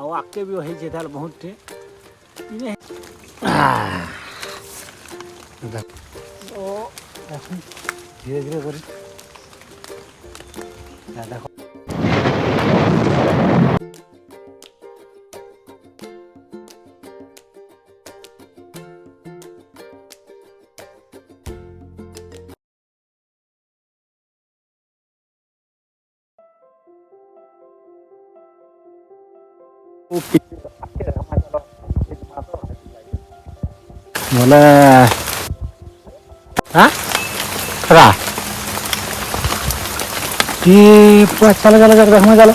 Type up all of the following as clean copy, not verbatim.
ଆଉ ଆଗକେ ବି ହେଇଛେ ତାହେଲେ ବହୁତଟେ ଇନେ ଓ ଧୀରେ ଧୀରେ କରି ଦେଖ बोले हाँ रा कि पूरा चलो चलो चलो देखो चलो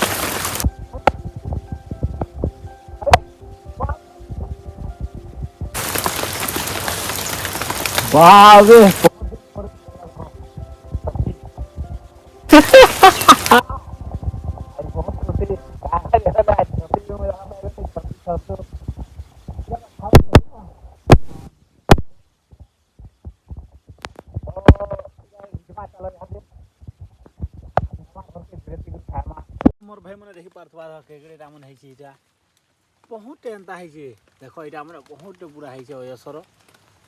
बाबे मोर भाई मैंने देखी पार्थवा केकड़ेटा मन है बहुत एंता है देख यहाँ मैंने बहुत पूरा है अयसर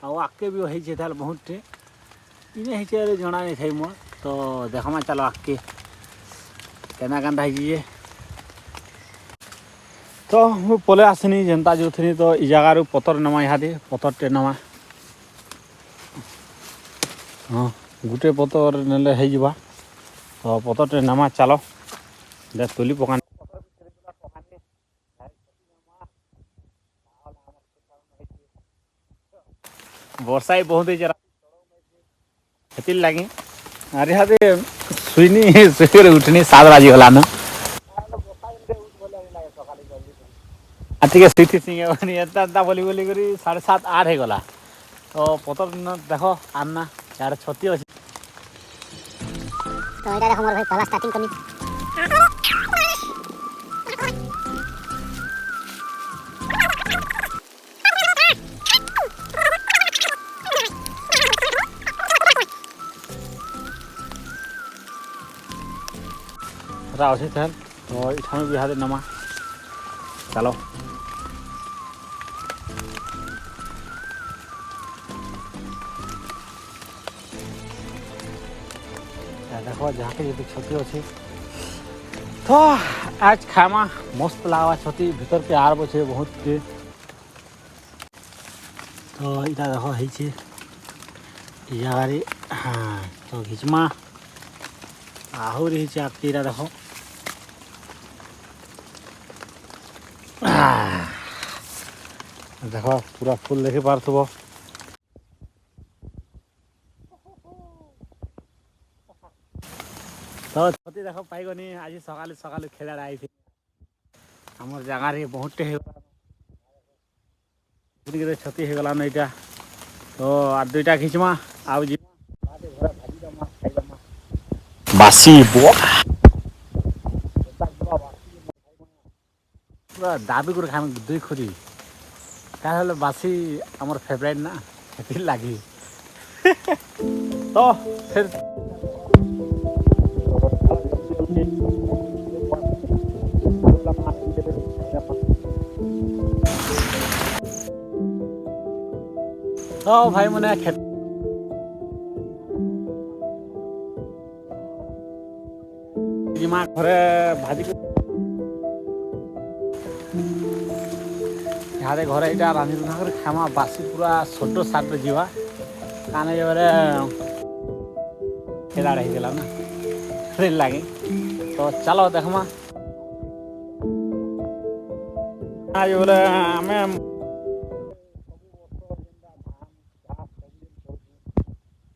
आगे भी है बहुत इने है जना नहीं थे मोर तो देखमा चलो आगे केना केन्ता है तो मुझे पले आसनी जेनता जो थी तो इ जगार पतर नमा इहादे पतरटे नमा हाँ गोटे पतर नेले है जिबा तो पतरटे नमा चलो दे तुली पकान वर्षा ही बहुत ही हेतिर लगे अरे हादे सुईनी सुईरे उठनी 7 बजे गला न आतिके स्थिति सिंह एता बोली बोली करी 7:30 8 हो गला तो पतर न देखो आना यार छती अछि तो इधर देखो मोर भाई पहला स्टार्टिंग करनी रावसी थे तो इठाने भी हादे नमा चलो देखो जहाँ के ये छती अच्छी तो आज खामा मस्त लगा छती भीतर के आर बचे बहुत के तो इटा देखो है यारे हाँ तो घिचमा आहरी है आगे इटा देखो देखो पूरा फुल देखी पार्थब तो छती देख पाइगनी आज सकाल सकाल खेलार आई थी आम जगार बहुत छती हो गलान यहाँ तो आ 2टा खिंचमा आ बासी पूरा दाबी कर खान 2 खुरी क्या बासी आमर फेवरेट ना से लगी तो फिर तो भाई मैंने खेत घरे भाजी यहाँ घरे यहाँ रांधि रुना कर खामा बासी पूरा छोट साट जीवा काने जबरे खेला रही गला ना फिर लगे तो चलो देखमा आज बोले हमें